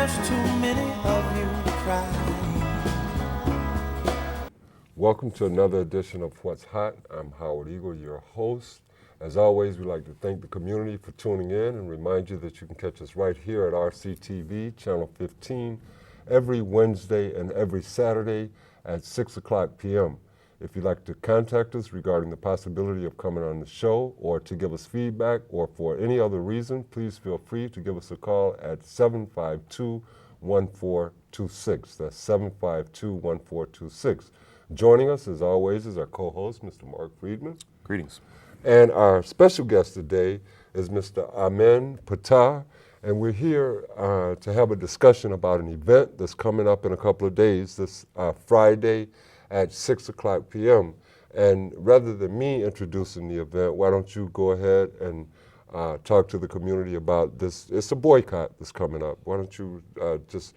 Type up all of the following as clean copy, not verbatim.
There's too many of you crying. Welcome to another edition of What's Hot. I'm Howard Eagle, your host. As always, we'd like to thank the community for tuning in and remind you that you can catch us right here at RCTV, Channel 15, every Wednesday and every Saturday at 6 o'clock p.m. If you'd like to contact us regarding the possibility of coming on the show or to give us feedback or for any other reason, please feel free to give us a call at 752-1426. That's 752-1426. Joining us, as always, is our co-host, Mr. Mark Friedman. Greetings. And our special guest today is Mr. Amen Ptah, and we're here to have a discussion about an event that's coming up in a couple of days, this Friday at 6 o'clock p.m. And rather than me introducing the event, why don't you go ahead and talk to the community about this. It's a boycott that's coming up. Why don't you just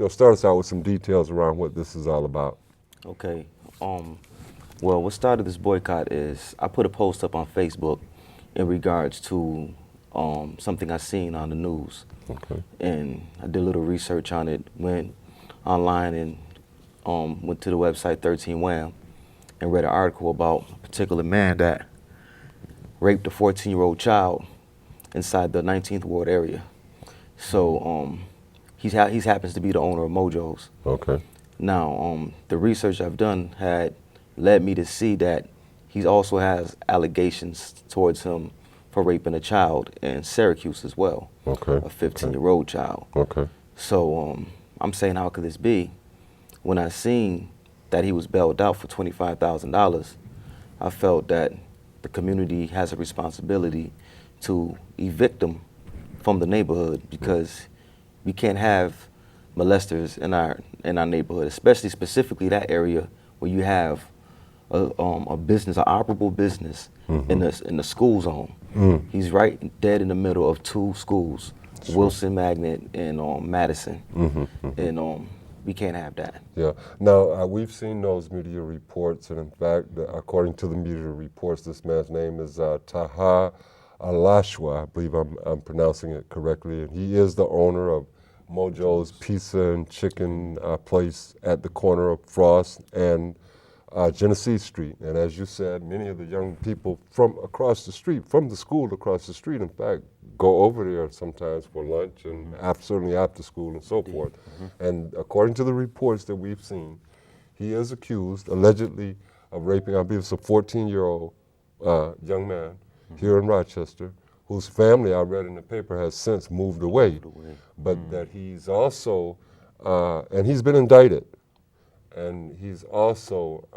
start us out with some details around what this is all about. Okay. Well, what started this boycott is I put a post up on Facebook in regards to something I seen on the news. Okay. And I did a little research on it, went online and went to the website 13 Wham and read an article about a particular man that raped a 14-year-old child inside the 19th Ward area. So he happens to be the owner of Mojo's. Okay. Now, the research I've done had led me to see that he also has allegations towards him for raping a child in Syracuse as well. Okay. A 15-year-old child. Okay. So I'm saying, how could this be? When I seen that he was bailed out for $25,000, I felt that the community has a responsibility to evict him from the neighborhood, because we can't have molesters in our neighborhood, specifically that area where you have a business, an operable business in the school zone. He's right dead in the middle of two schools, sure. Wilson Magnet and Madison, and we can't have that. Yeah. Now we've seen those media reports, and in fact, according to the media reports, this man's name is Taha Alashwa. I believe I'm pronouncing it correctly, and he is the owner of Mojo's Pizza and Chicken place at the corner of Frost and Genesee Street. And as you said, many of the young people from across the street, from the school across the street, in fact, go over there sometimes for lunch and certainly after school and so forth. And according to the reports that we've seen, he is accused, allegedly, of raping, I believe it's a 14-year-old young man here in Rochester, whose family, I read in the paper, has since moved away. But that he's also, and he's been indicted, and he's also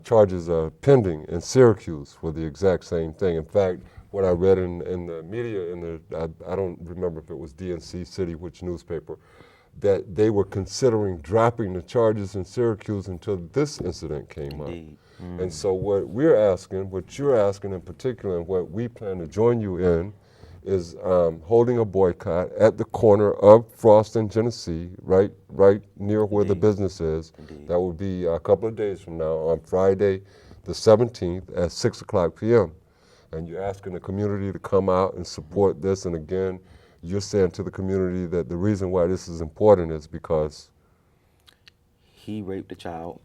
charges pending in Syracuse for the exact same thing. In fact, what I read in the media, I don't remember if it was DNC City, which newspaper, that they were considering dropping the charges in Syracuse until this incident came up. And so what we're asking, what you're asking in particular, and what we plan to join you in, is holding a boycott at the corner of Frost and Genesee, right near where the business is. That will be a couple of days from now on Friday the 17th at 6 o'clock p.m. And you're asking the community to come out and support this. And again, you're saying to the community that the reason why this is important is because he raped a child.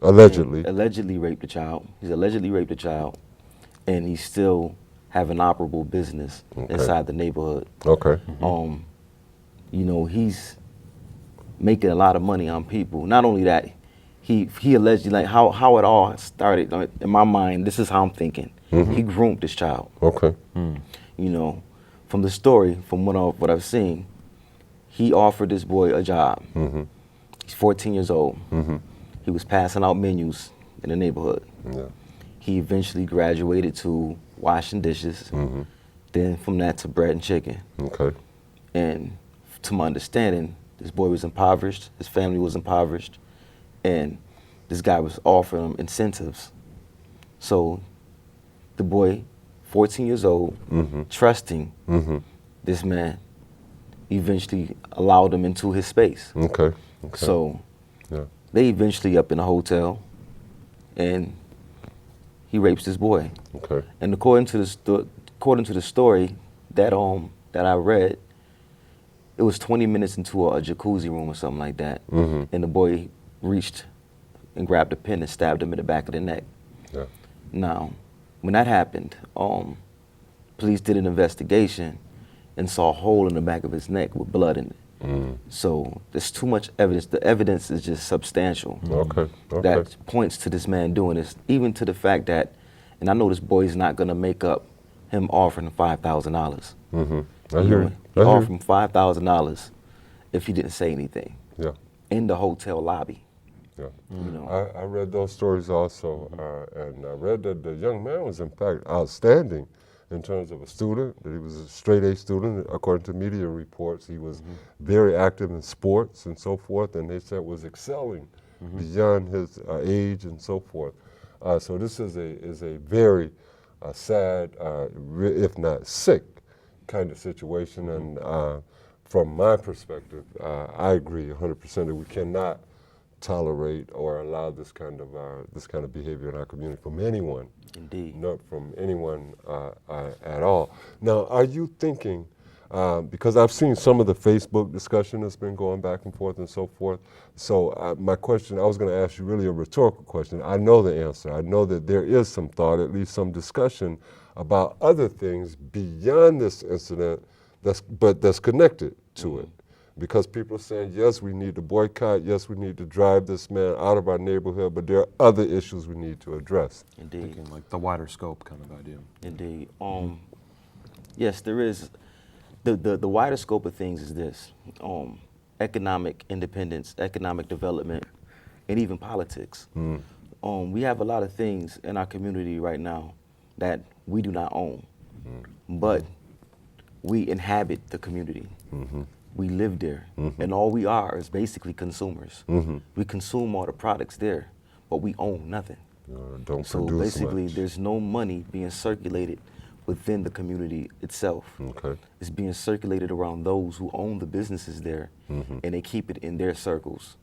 Allegedly raped a child. He's allegedly raped a child, and he's still have an operable business inside the neighborhood. Okay. He's making a lot of money on people. Not only that, he allegedly, like how it all started, in my mind, this is how I'm thinking. He groomed this child. Okay. From the story, from what I've seen, he offered this boy a job. He's 14 years old. He was passing out menus in the neighborhood. Yeah. He eventually graduated to washing dishes, then from that to bread and chicken. Okay. And to my understanding, this boy was impoverished, his family was impoverished, and this guy was offering him incentives. So the boy, 14 years old, trusting this man, eventually allowed him into his space. Okay. So they eventually up in a hotel, and he rapes this boy. Okay. And according to the story that I read, it was 20 minutes into a jacuzzi room or something like that, and the boy reached and grabbed a pin and stabbed him in the back of the neck. Yeah. Now, when that happened, police did an investigation and saw a hole in the back of his neck with blood in it. So there's too much evidence. The evidence is just substantial. Okay. That points to this man doing this, even to the fact that, and I know this boy's not gonna make up him offering $5,000. I hear you. He offered him $5,000 if he didn't say anything. Yeah. In the hotel lobby. Yeah. You know. I read those stories also, and I read that the young man was in fact outstanding in terms of a student, that he was a straight A student. According to media reports, he was very active in sports and so forth, and they said was excelling beyond his age and so forth. So this is a very sad, if not sick, kind of situation. And from my perspective, I agree 100% that we cannot tolerate or allow this kind of behavior in our community from anyone. Indeed. Not from anyone at all. Now, are you thinking, because I've seen some of the Facebook discussion that's been going back and forth and so forth, so my question, I was going to ask you really a rhetorical question. I know the answer. I know that there is some thought, at least some discussion about other things beyond this incident that's connected to it. Because people are saying, yes, we need to boycott, yes, we need to drive this man out of our neighborhood, but there are other issues we need to address. Indeed. Thinking like the wider scope kind of idea. Indeed. Yes, there is. The wider scope of things is this: economic independence, economic development, and even politics. We have a lot of things in our community right now that we do not own, but we inhabit the community. We live there, and all we are is basically consumers. We consume all the products there, but we own nothing. Don't So produce basically, much. there's no money being circulated within the community itself. Okay. It's being circulated around those who own the businesses there, and they keep it in their circles.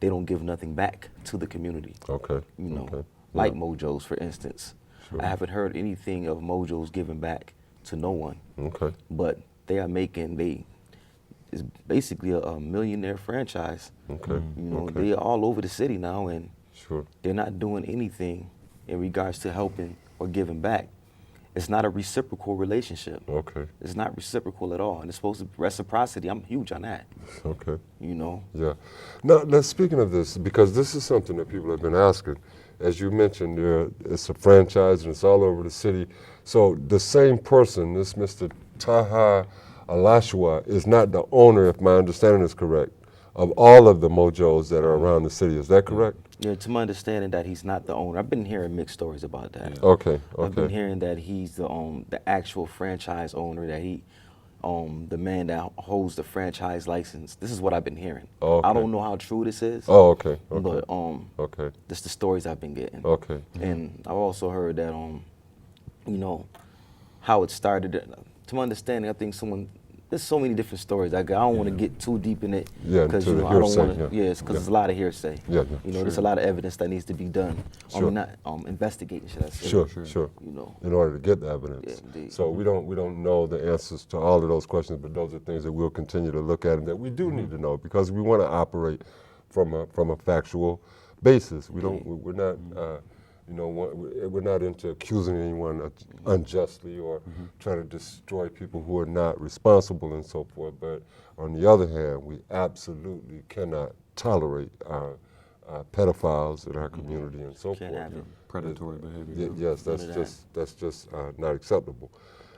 They don't give nothing back to the community. Okay. You know, Okay. like Yeah. Mojo's, for instance. Sure. I haven't heard anything of Mojo's giving back to no one, Okay. but they are making, it's basically a millionaire franchise. Okay. You know, Okay. they are all over the city now, and Sure. they're not doing anything in regards to helping or giving back. It's not a reciprocal relationship. Okay. It's not reciprocal at all, and it's supposed to be reciprocity. I'm huge on that. Okay. You know. Yeah. Now, speaking of this, because this is something that people have been asking, as you mentioned, it's a franchise and it's all over the city. So the same person, this Mr. Taha Alashwa, is not the owner, if my understanding is correct, of all of the Mojos that are around the city. Is that correct? Yeah, to my understanding that he's not the owner. I've been hearing mixed stories about that. Yeah. Okay. I've been Okay. hearing that he's the actual franchise owner, that he the man that holds the franchise license. This is what I've been hearing. Okay. I don't know how true this is. Oh, okay. Okay. But Okay. that's the stories I've been getting. Okay. And I've also heard that you know, how it started. To my understanding, I think there's so many different stories. I don't want to get too deep in it. Yeah, because into the I don't hearsay, want to. yeah. Yeah, it's because Yeah. there's a lot of hearsay. Yeah, You know, sure. there's a lot of evidence that needs to be done. Sure. Not investigating, should I say? Sure. Sure. Sure. You know. In order to get the evidence. Yeah, indeed. So we don't know the answers to all of those questions, but those are things that we'll continue to look at and that we do need to know, because we want to operate from a factual basis. We're not we're not into accusing anyone unjustly or trying to destroy people who are not responsible and so forth. But on the other hand, we absolutely cannot tolerate pedophiles in our community and so Can't forth. have it. Predatory behavior. Yes, None of that's just not acceptable.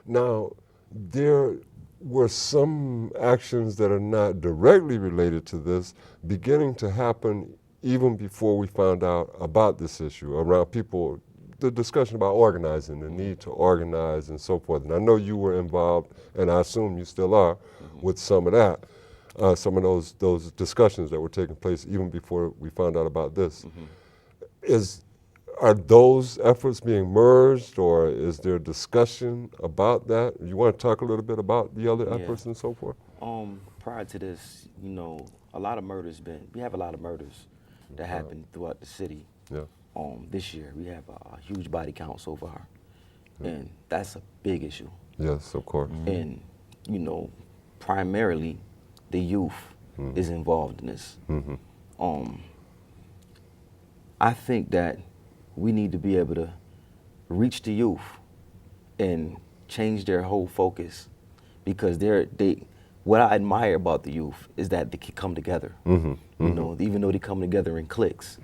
Now, there were some actions that are not directly related to this beginning to happen even before we found out about this issue, around people, the discussion about organizing, the need to organize and so forth. And I know you were involved, and I assume you still are, with some of that, some of those discussions that were taking place even before we found out about this. Are those efforts being merged, or is there discussion about that? You want to talk a little bit about the other efforts and so forth? Prior to this, you know, we have a lot of murders that happened throughout the city. Yeah. This year we have a huge body count so far, and that's a big issue. Yes, of course. And you know, primarily the youth is involved in this. I think that we need to be able to reach the youth and change their whole focus, because what I admire about the youth is that they can come together. You know, even though they come together in cliques,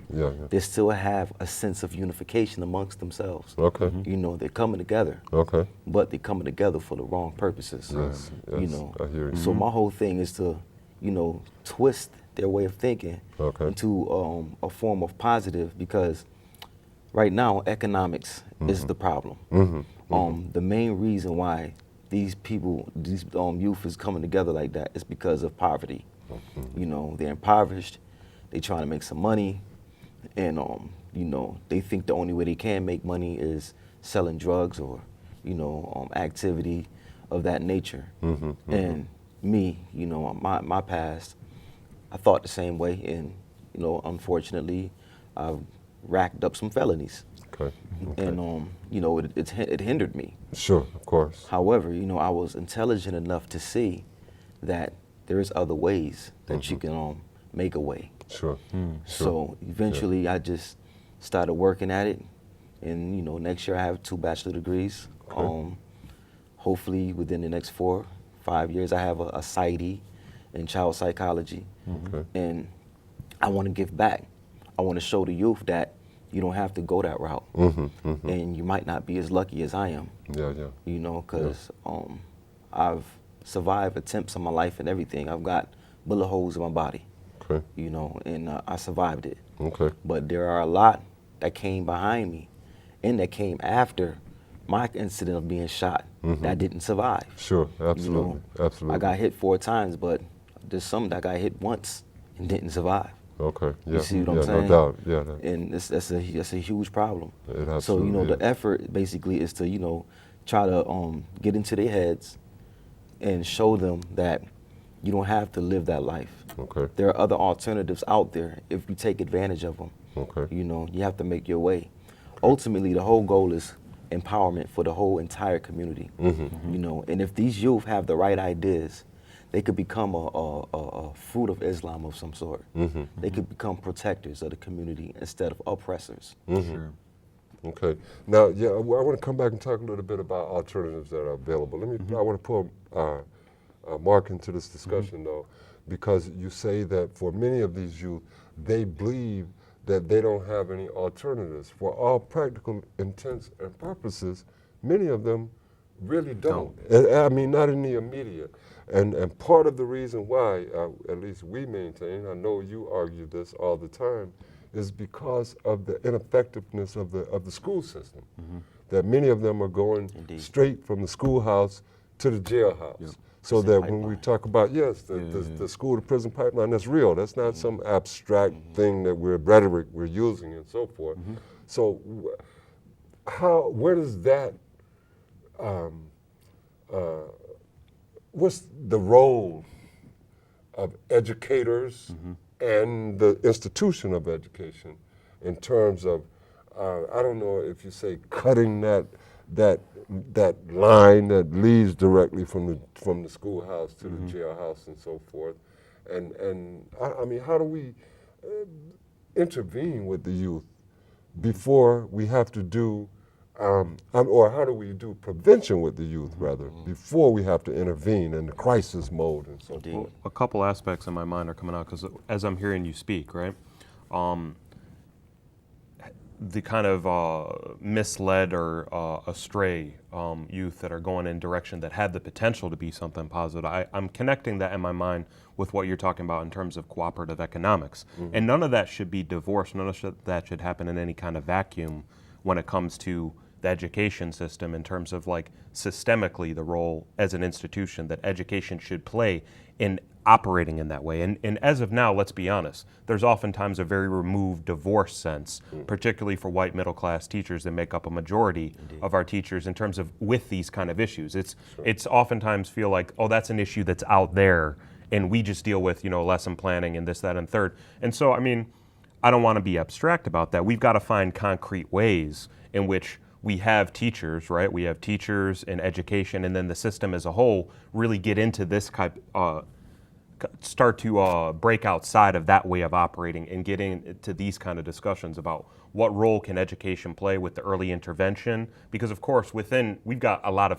they still have a sense of unification amongst themselves. Okay. You know, they're coming together. Okay. But they're coming together for the wrong purposes. Yes, You yes, know. I hear you. So my whole thing is to, you know, twist their way of thinking into a form of positive, because right now economics is the problem. The main reason why these youth is coming together like that is because of poverty. You know, they're impoverished, they trying to make some money, and you know, they think the only way they can make money is selling drugs or, you know, activity of that nature. And me, you know, my past, I thought the same way, and, you know, unfortunately, I've racked up some felonies. Okay. And you know, it hindered me. Sure, of course. However, you know, I was intelligent enough to see that there is other ways that you can make a way. Sure. So eventually, I just started working at it, and, you know, next year I have 2 bachelor degrees. Hopefully, within the next 4-5 years, I have a PsyD in child psychology, and I want to give back. I want to show the youth that you don't have to go that route, and you might not be as lucky as I am. You know, because I've survived attempts on my life and everything. I've got bullet holes in my body, you know, and I survived it. But there are a lot that came behind me and that came after my incident of being shot that didn't survive. Sure, absolutely, You know, absolutely. I got hit 4 times, but there's some that got hit once and didn't survive. Okay. Yeah. You see what I'm saying? No doubt. Yeah. And that's a huge problem. It So, absolutely you know, the is. effort basically is to, you know, try to get into their heads and show them that you don't have to live that life. There are other alternatives out there if you take advantage of them. You know, you have to make your way. Ultimately, the whole goal is empowerment for the whole entire community. You know, and if these youth have the right ideas, they could become a fruit of Islam of some sort. They could become protectors of the community instead of oppressors. Sure. Okay. Now, yeah, I want to come back and talk a little bit about alternatives that are available. I want to pull Mark into this discussion, though, because you say that for many of these youth, they believe that they don't have any alternatives. For all practical intents and purposes, many of them really don't. I mean, not in the immediate. And part of the reason why, at least we maintain, I know you argue this all the time, is because of the ineffectiveness of the school system. That many of them are going straight from the schoolhouse to the jailhouse. So that when we talk about, the school to prison pipeline, that's real. That's not some abstract thing that rhetoric we're using and so forth. So where does that, what's the role of educators and the institution of education in terms of, I don't know if you say cutting that line that leads directly from the schoolhouse to the jailhouse and so forth, and I mean, how do we intervene with the youth before we have to do, or how do we do prevention with the youth rather before we have to intervene in the crisis mode and so forth? Well, a couple aspects in my mind are coming out because as I'm hearing you speak, right? The kind of misled or astray youth that are going in direction that had the potential to be something positive. I'm connecting that in my mind with what you're talking about in terms of cooperative economics. And none of that should be divorced. None of that should happen in any kind of vacuum when it comes to the education system in terms of like systemically the role as an institution that education should play in operating in that way. And as of now, let's be honest, there's oftentimes a very removed divorce sense, particularly for white middle class teachers that make up a majority of our teachers in terms of with these kind of issues. It's oftentimes feel like, oh, that's an issue that's out there and we just deal with, lesson planning and this, that, and third. And so, I mean, I don't want to be abstract about that. We've got to find concrete ways in which we have teachers, right? We have teachers in education, and then the system as a whole really get into this start to break outside of that way of operating and get into these kind of discussions about what role can education play with the early intervention, because of course we've got a lot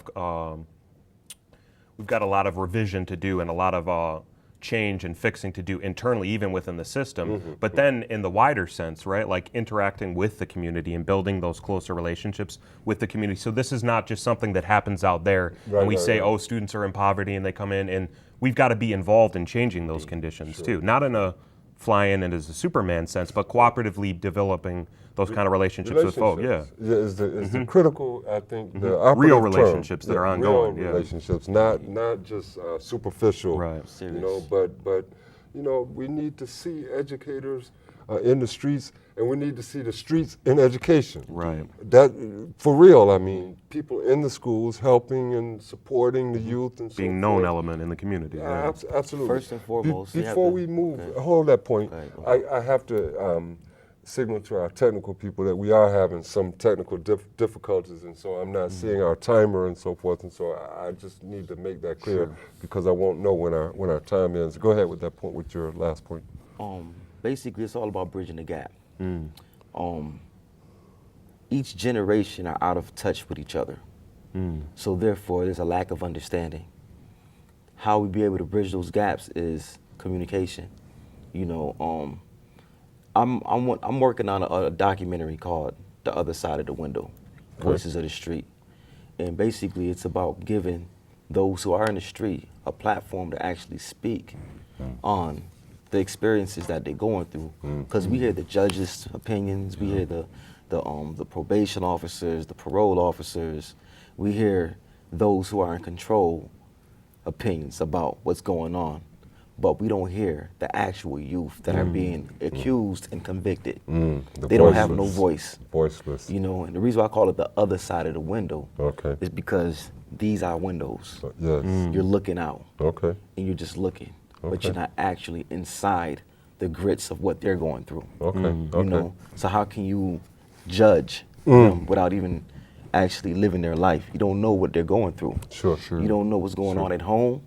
of revision to do and a lot of change and fixing to do internally, even within the system. But then in the wider sense, right, like interacting with the community and building those closer relationships with the community. So this is not just something that happens out there and we say, oh, students are in poverty and they come in, and we've got to be involved in changing those conditions too. Not in a fly in and as a Superman sense, but cooperatively developing those kind of relationships with folks. Yeah, is the critical, I think, the real operative relationships term. that are ongoing. Real relationships, not just superficial. Right. You know, but you know, we need to see educators in the streets, and we need to see the streets in education. Right. That for real. I mean, people in the schools helping and supporting the youth and being known element in the community. Yeah. Absolutely. First and foremost, before we move, hold that point. I have to signal to our technical people that we are having some technical difficulties, and so I'm not seeing our timer and so forth, and so I just need to make that clear because I won't know when our time ends. Go ahead with that point, with your last point. Basically, it's all about bridging the gap. Each generation are out of touch with each other, so therefore there's a lack of understanding. How we be able to bridge those gaps is communication. You know, I'm working on a documentary called "The Other Side of the Window," Voices of the Street, and basically it's about giving those who are in the street a platform to actually speak on the experiences that they're going through. Because we hear the judges' opinions, we hear the probation officers, the parole officers, we hear those who are in control opinions about what's going on. But we don't hear the actual youth that are being accused and convicted. They don't have no voice. Voiceless. You know, and the reason why I call it the other side of the window is because these are windows. Yes. You're looking out. Okay. And you're just looking. But you're not actually inside the grits of what they're going through. Okay. You know? So how can you judge them without even actually living their life? You don't know what they're going through. Sure. You don't know what's going on at home.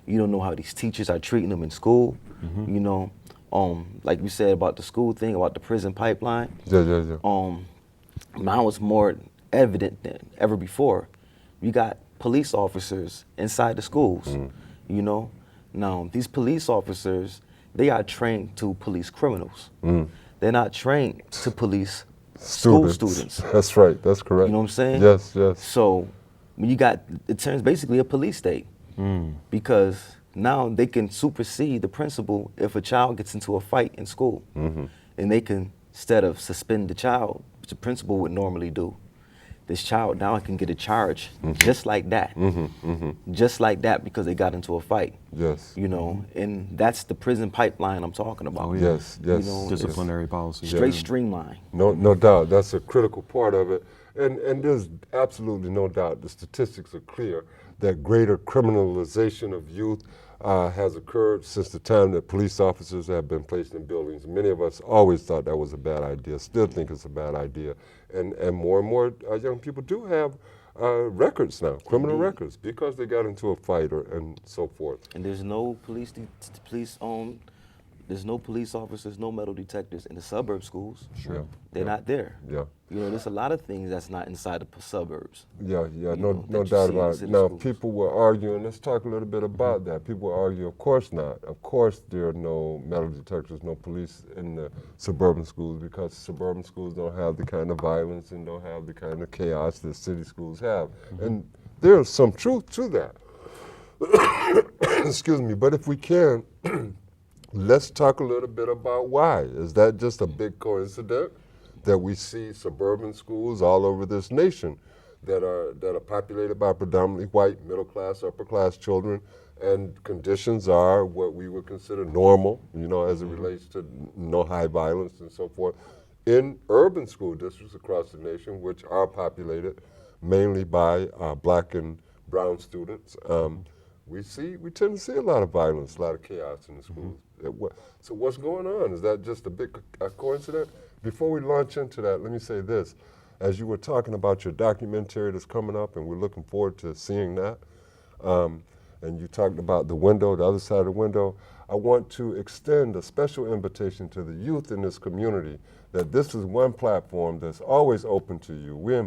You don't know how these teachers are treating them in school. You know, like you said about the school thing, about the prison pipeline. Yeah. Now it's more evident than ever before. You got police officers inside the schools. You know, now these police officers, they are trained to police criminals. They're not trained to police school students. That's right. That's correct. You know what I'm saying? Yes. So when you got, it turns basically a police state. Because now they can supersede the principal if a child gets into a fight in school. And they can, instead of suspend the child, which the principal would normally do, this child now can get a charge just like that. Just like that, because they got into a fight. Yes. You know, and that's the prison pipeline I'm talking about. Oh, yes. You know, Disciplinary policy. straight streamline. No doubt. That's a critical part of it. And there's absolutely no doubt, the statistics are clear, that greater criminalization of youth has occurred since the time that police officers have been placed in buildings. Many of us always thought that was a bad idea, still think it's a bad idea. And more young people do have records now, criminal records, because they got into a fight and so forth. And there's no there's no police officers, no metal detectors in the suburb schools. Sure. They're not there. Yeah. You know, there's a lot of things that's not inside the suburbs. Yeah, no that doubt you see about in it. Now, schools. people were arguing, let's talk a little bit about that. People were arguing, of course not. Of course there are no metal detectors, no police in the suburban schools, because suburban schools don't have the kind of violence and don't have the kind of chaos that city schools have. And there's some truth to that. Excuse me, but if we can, let's talk a little bit about why. Is that just a big coincidence that we see suburban schools all over this nation that are populated by predominantly white, middle class, upper class children, and conditions are what we would consider normal, you know, as it relates to no high violence and so forth, in urban school districts across the nation, which are populated mainly by black and brown students. We tend to see a lot of violence, a lot of chaos in the schools. So what's going on? Is that just a big coincidence? Before we launch into that, let me say this. As you were talking about your documentary that's coming up, and we're looking forward to seeing that, and you talked about the window, the other side of the window. I want to extend a special invitation to the youth in this community that this is one platform that's always open to you. We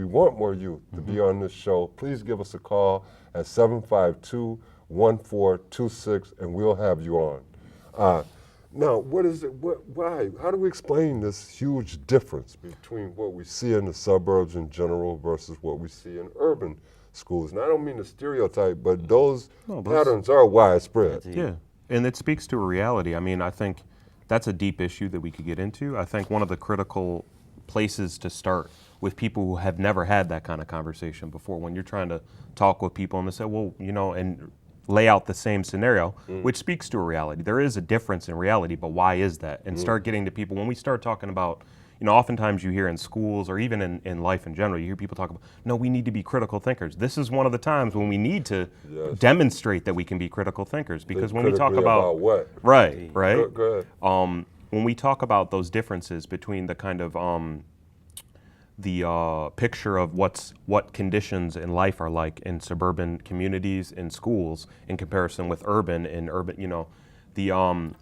want more youth to be on this show. Please give us a call at 752-1426 and we'll have you on. Now, what is it, why, how do we explain this huge difference between what we see in the suburbs in general versus what we see in urban schools? And I don't mean to stereotype, but those patterns are widespread. Yeah, and it speaks to a reality. I mean, I think that's a deep issue that we could get into. I think one of the critical places to start with people who have never had that kind of conversation before, when you're trying to talk with people and they say, well, you know, and lay out the same scenario, which speaks to a reality. There is a difference in reality, but why is that? And start getting to people, when we start talking about, you know, oftentimes you hear in schools or even in life in general, you hear people talk about, no, we need to be critical thinkers. This is one of the times when we need to demonstrate that we can be critical thinkers, because when we talk about what? Right. Go ahead. When we talk about those differences between the kind of the picture of what conditions in life are like in suburban communities, in schools, in comparison with urban, you know, the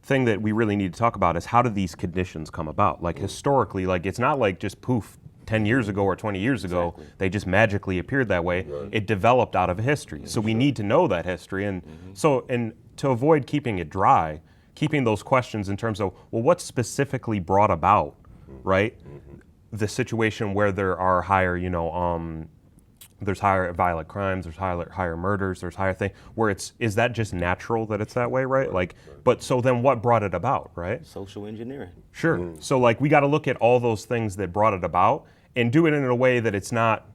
thing that we really need to talk about is how do these conditions come about? Like historically, like it's not like just poof, 10 years ago or 20 years ago, they just magically appeared that way. It developed out of history. So we need to know that history. And so, and to avoid keeping it dry, keeping those questions in terms of, well, what specifically brought about, right? The situation where there are higher, you know, there's higher violent crimes, there's higher murders, there's higher thing, where is that just natural that it's that way, right? Like, but so then what brought it about, right? Social engineering. Sure. So like we got to look at all those things that brought it about and do it in a way that it's not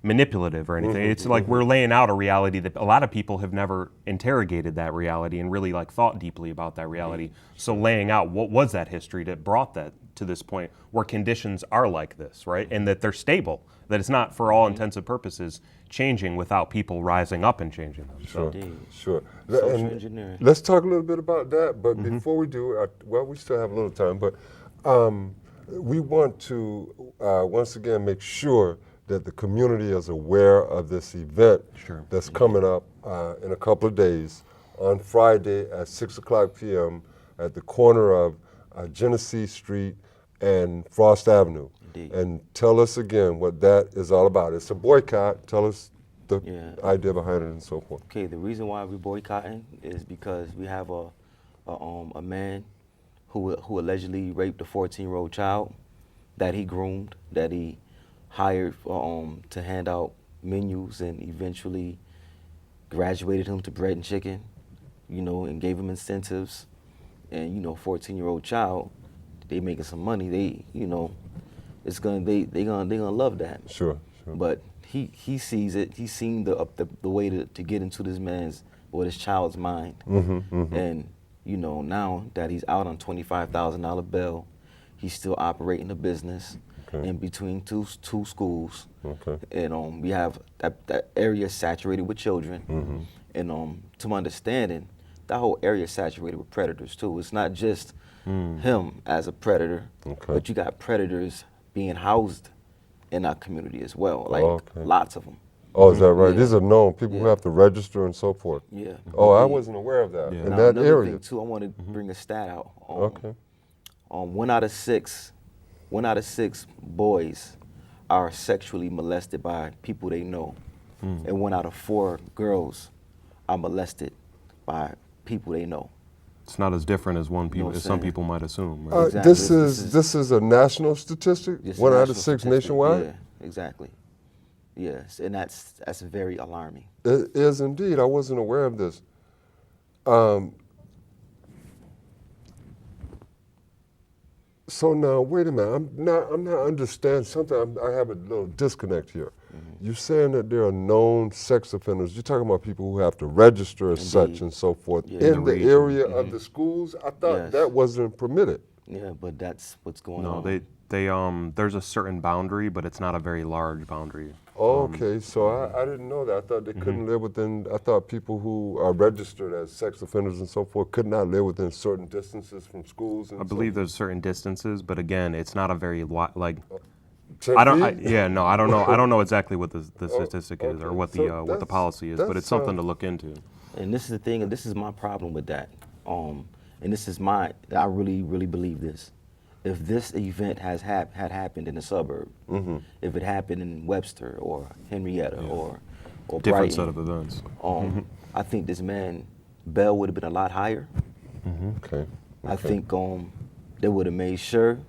manipulative or anything. It's like we're laying out a reality that a lot of people have never interrogated that reality and really like thought deeply about that reality. So laying out what was that history that brought that to this point where conditions are like this, right? And that they're stable, that it's not for all intents and purposes changing without people rising up and changing them. Sure. Social engineering. Let's talk a little bit about that, but before we do, well, we still have a little time, but we want to once again make sure that the community is aware of this event that's coming up in a couple of days on Friday at 6:00 p.m. at the corner of Genesee Street and Frost Avenue. Indeed. And tell us again what that is all about. It's a boycott. Tell us the idea behind it and so forth. Okay, the reason why we're boycotting is because we have a man who allegedly raped a 14-year-old child that he groomed, that he hired to hand out menus and eventually graduated him to bread and chicken, you know, and gave him incentives. And, you know, 14-year-old child, they making some money. They, you know, it's gonna they gonna love that. Sure. But he sees it. He's seen the way to get into this man's or this child's mind. And you know, now that he's out on $25,000 bail, he's still operating a business in between two schools. And we have that area saturated with children. And to my understanding, that whole area is saturated with predators too. It's not just him as a predator, but you got predators being housed in our community as well, like lots of them. Oh, is that right? These are known people who have to register and so forth. Yeah. Oh, I wasn't aware of that. In Now, that another area. thing too, I want to bring a stat out. 1 out of 6 boys are sexually molested by people they know, and 1 out of 4 girls are molested by people they know. It's not as different as some people might assume. Right? Exactly. This is a national statistic. It's 1 out of national 6 statistic. nationwide. Yeah, exactly. Yes, and that's very alarming. It is indeed. I wasn't aware of this. So now, wait a minute. I'm not understanding something. I have a little disconnect here. You're saying that there are known sex offenders. You're talking about people who have to register as such and so forth in the area of the schools. I thought that wasn't permitted. Yeah, but that's what's going No, on. there's a certain boundary, but it's not a very large boundary. Okay, so I didn't know that. I thought they couldn't live within, I thought people who are registered as sex offenders and so forth could not live within certain distances from schools. And I believe there's certain distances, but again, it's not a very I don't. I don't know. I don't know exactly what the statistic is or okay. what So what the policy is, but it's something to look into. And this is the thing, and this is my problem with that. And this is I really, really believe this. If this event had happened in the suburb, if it happened in Webster or Henrietta or Different Brighton, set of events. I think this man bail would have been a lot higher. Okay. I think they would have made sure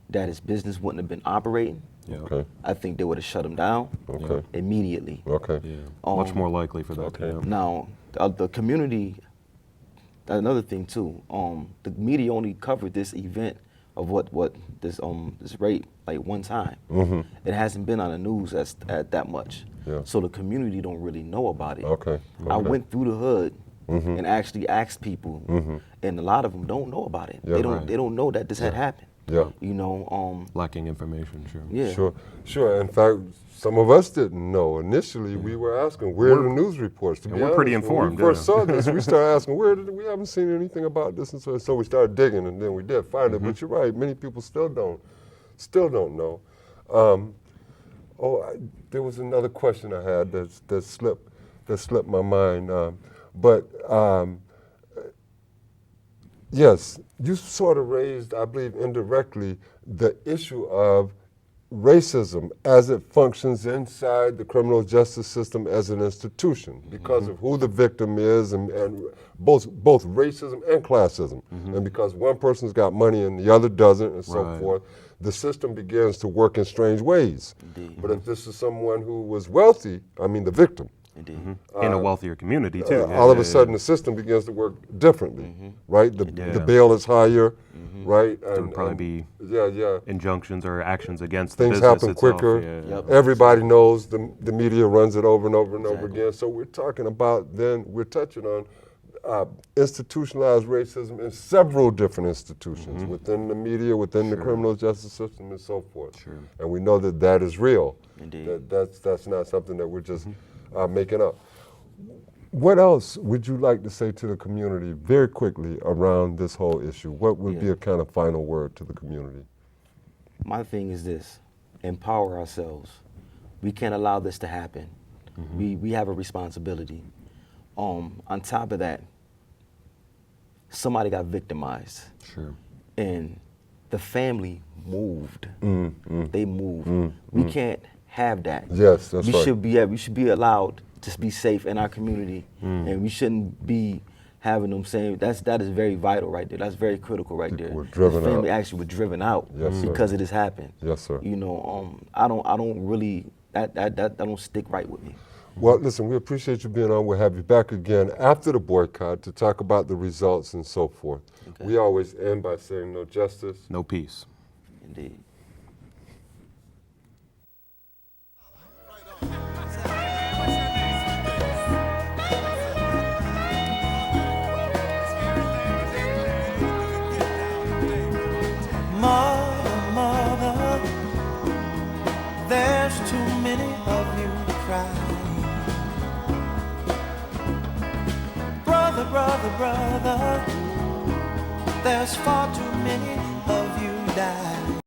that his business wouldn't have been operating. Yeah. Okay. I think they would have shut him down Okay. immediately. Okay. Yeah. Much more likely for that. Okay. Yeah. Now, the community, another thing too, the media only covered this event of what this rape like one time. It hasn't been on the news at that much. Yeah. So the community don't really know about it. Okay. I Okay. went through the hood and actually asked people, and a lot of them don't know about it. Yeah, they don't right. they don't know that this had happened. Yeah. You know, Lacking information. Sure. yeah. Sure. In fact, some of us didn't know. Initially, we were asking, where are the news reports? To be we're pretty honest, informed, when we first yeah. saw this, we started asking, we haven't seen anything about this, and so we started digging, and then we did find it. But you're right, many people still don't know. There was another question I had that slipped my mind. Yes, you sort of raised, I believe indirectly, the issue of racism as it functions inside the criminal justice system as an institution because of who the victim is and both racism and classism. And because one person's got money and the other doesn't and so Right. forth, the system begins to work in strange ways. Indeed. But if this is someone who was wealthy, I mean the victim, Indeed. In a wealthier community too. Yeah, all of yeah, a sudden the system begins to work differently, right? The Yeah. bail is higher, right? There would probably be yeah. injunctions or actions against the Things business happen itself. quicker. Yeah. Yep. Everybody knows the media runs it over and over and over Exactly. again. So we're talking about we're touching on institutionalized racism in several different institutions within the media, within the criminal justice system, and so forth. Sure. And we know that is real. Indeed. That's not something that we're just making up. What else would you like to say to the community very quickly around this whole issue? What would be Yeah. a kind of final word to the community? My thing is this: empower ourselves. We can't allow this to happen. We have a responsibility. On top of that, somebody got victimized, Sure. and the family moved. They moved. We can't have that. Yes, that's right. We should be allowed to be safe in our community, and we shouldn't be having them saying that is very vital right there. That's very critical right there. were driven the family out. actually were driven out Yes, sir. because it has happened. Yes, sir. You know, I don't really that don't stick right with me. Well, listen, we appreciate you being on. We'll have you back again after the boycott to talk about the results and so forth. Okay. We always end by saying no justice. No peace. Indeed. Mother, there's too many of you crying. Brother, there's far too many of you dying.